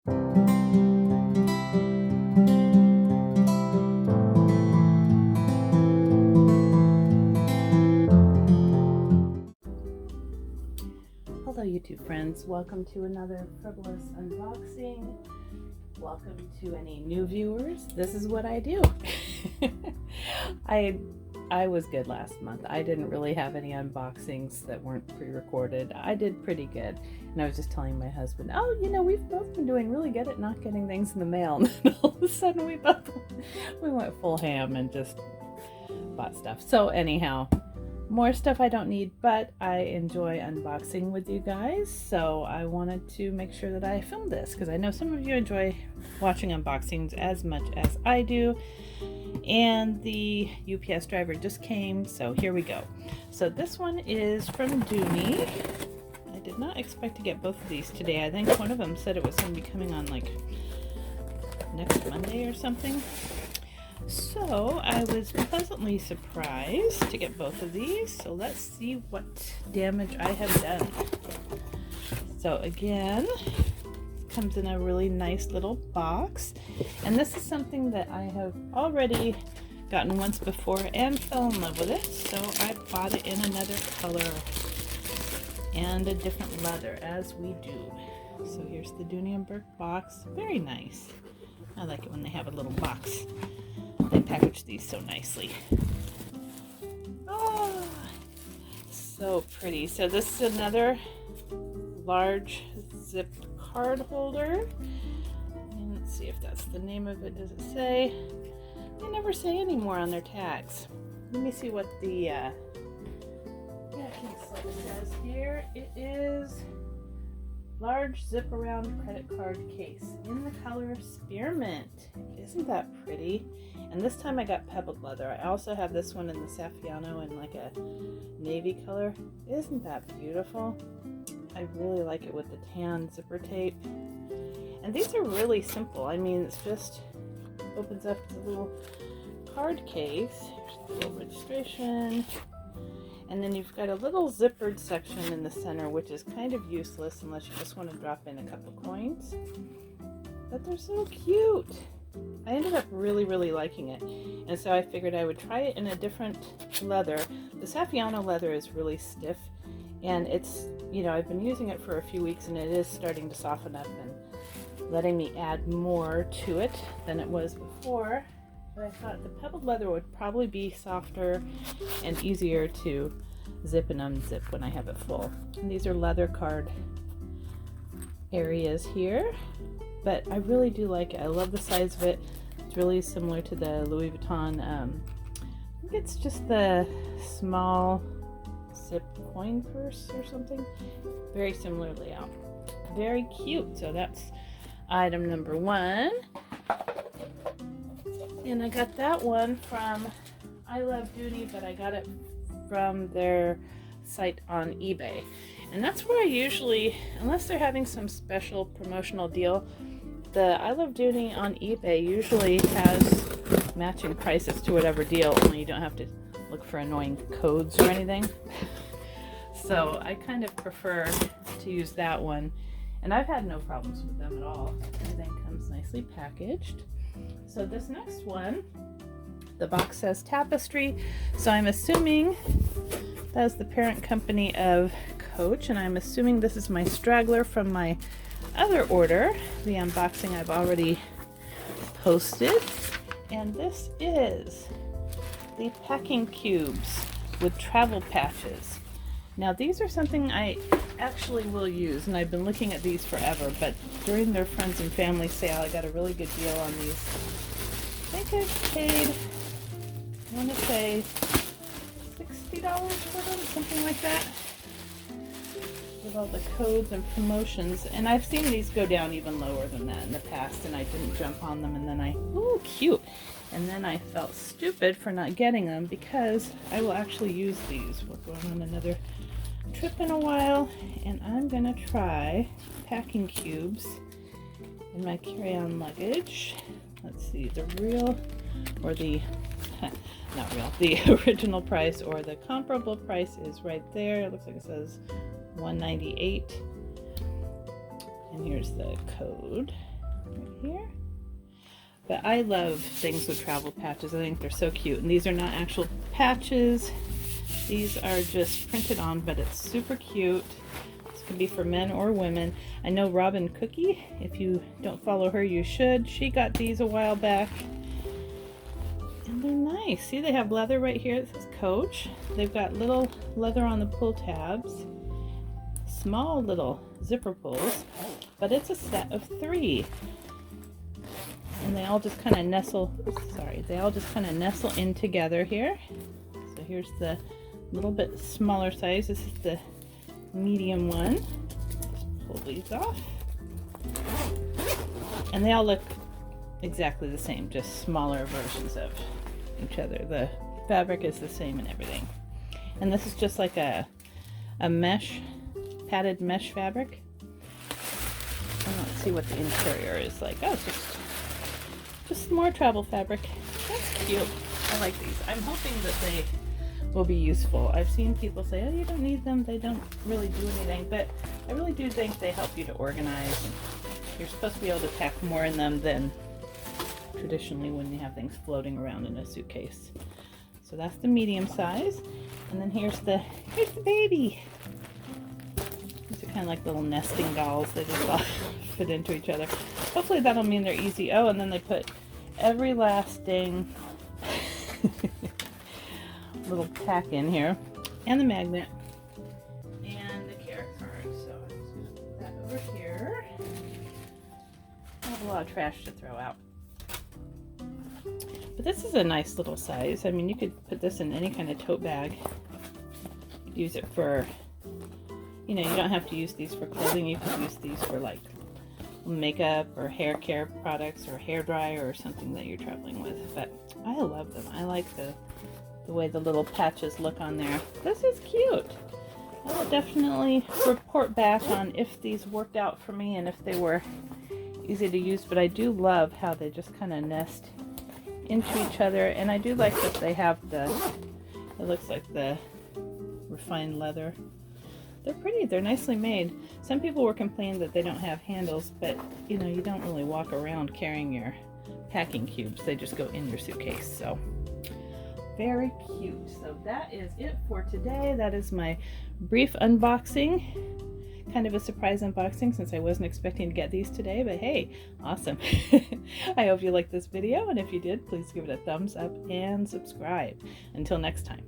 Hello YouTube friends, welcome to another frivolous unboxing. Welcome to any new viewers. This is what I do. I was good last month. I didn't really have any unboxings that weren't pre-recorded. I did pretty good. And I was just telling my husband, oh, you know, we've both been doing really good at not getting things in the mail. And then all of a sudden we went full ham and just bought stuff. So anyhow, more stuff I don't need, but I enjoy unboxing with you guys, so I wanted to make sure that I filmed this because I know some of you enjoy watching unboxings as much as I do. And the UPS driver just came, so here we go. So this one is from Dooney. I did not expect to get both of these today. I think one of them said it was going to be coming on like next Monday or something. So I was pleasantly surprised to get both of these. So let's see what damage I have done. So again, comes in a really nice little box. And this is something that I have already gotten once before and fell in love with it. So I bought it in another color and a different leather, as we do. So here's the Dooney & Bourke box. Very nice. I like it when they have a little box. They package these so nicely. Oh, so pretty. So this is another large zipped card holder. And let's see if that's the name of it. Does it say? They never say any more on their tags. Let me see what the packing slip says here. It is large zip around credit card case in the color spearmint. Isn't that pretty? And this time I got pebbled leather. I also have this one in the Saffiano in like a navy color. Isn't that beautiful? I really like it with the tan zipper tape. And these are really simple. I mean, it's just opens up the little card case. Here's the little registration. And then you've got a little zippered section in the center, which is kind of useless unless you just want to drop in a couple coins. But they're so cute. I ended up really liking it. And so I figured I would try it in a different leather. The Saffiano leather is really stiff. And it's, you know, I've been using it for a few weeks and it is starting to soften up and letting me add more to it than it was before. But I thought the pebbled leather would probably be softer and easier to zip and unzip when I have it full. And these are leather card areas here, but I really do like it. I love the size of it. It's really similar to the Louis Vuitton. I think it's just the small zip coin purse or something. Very similar layout. Very cute. So that's item number one. And I got that one from I Love Dooney, but I got it from their site on eBay. And that's where I usually, unless they're having some special promotional deal, the I Love Dooney on eBay usually has matching prices to whatever deal, only you don't have to look for annoying codes or anything. So I kind of prefer to use that one. And I've had no problems with them at all. Everything comes nicely packaged. So this next one, the box says Tapestry, so I'm assuming that's the parent company of Coach, and I'm assuming this is my straggler from my other order, the unboxing I've already posted. And this is the packing cubes with travel patches. Now these are something I actually will use, and I've been looking at these forever, but during their friends and family sale I got a really good deal on these. I think I paid, I want to say $60 for them, something like that, with all the codes and promotions. And I've seen these go down even lower than that in the past, and I didn't jump on them, and then ooh, cute. And then I felt stupid for not getting them because I will actually use these. We're going on another trip in a while, and I'm gonna try packing cubes in my carry-on luggage. Let's see, the real or the not real, the original price or the comparable price is right there. It looks like it says $198, and here's the code. right here. But I love things with travel patches. I think they're so cute. And these are not actual patches. These are just printed on, but it's super cute. This can be for men or women. I know Robin Cookie, if you don't follow her, you should. She got these a while back. And they're nice. See, they have leather right here. It says Coach. They've got little leather on the pull tabs. Small little zipper pulls. But it's a set of 3. And they all just kind of nestle, they all just kind of nestle in together here. So here's the little bit smaller size. This is the medium one. Just pull these off. And they all look exactly the same, just smaller versions of each other. The fabric is the same and everything. And this is just like a mesh, padded mesh fabric. And let's see what the interior is like. Oh, it's just more travel fabric. That's cute. I like these. I'm hoping that they will be useful. I've seen people say, oh, you don't need them. They don't really do anything. But I really do think they help you to organize. And you're supposed to be able to pack more in them than traditionally when you have things floating around in a suitcase. So that's the medium size. And then here's the baby. These are kind of like little nesting dolls. They just all fit into each other. Hopefully that'll mean they're easy. Oh, and then they put every last dang little pack in here, and the magnet, and the care card. So I'm just going to put that over here. I have a lot of trash to throw out. But this is a nice little size. I mean, you could put this in any kind of tote bag. Use it for, you know, you don't have to use these for clothing. You can use these for like makeup or hair care products or hair dryer or something that you're traveling with. But I love them. I like the way the little patches look on there. This is cute. I will definitely report back on if these worked out for me and if they were easy to use. But I do love how they just kind of nest into each other, and I do like that they have the, it looks like the refined leather. They're pretty. They're nicely made. Some people were complaining that they don't have handles, but you know, you don't really walk around carrying your packing cubes. They just go in your suitcase. So very cute. So that is it for today. That is my brief unboxing. Kind of a surprise unboxing since I wasn't expecting to get these today, but hey, awesome. I hope you liked this video, and if you did, please give it a thumbs up and subscribe. Until next time.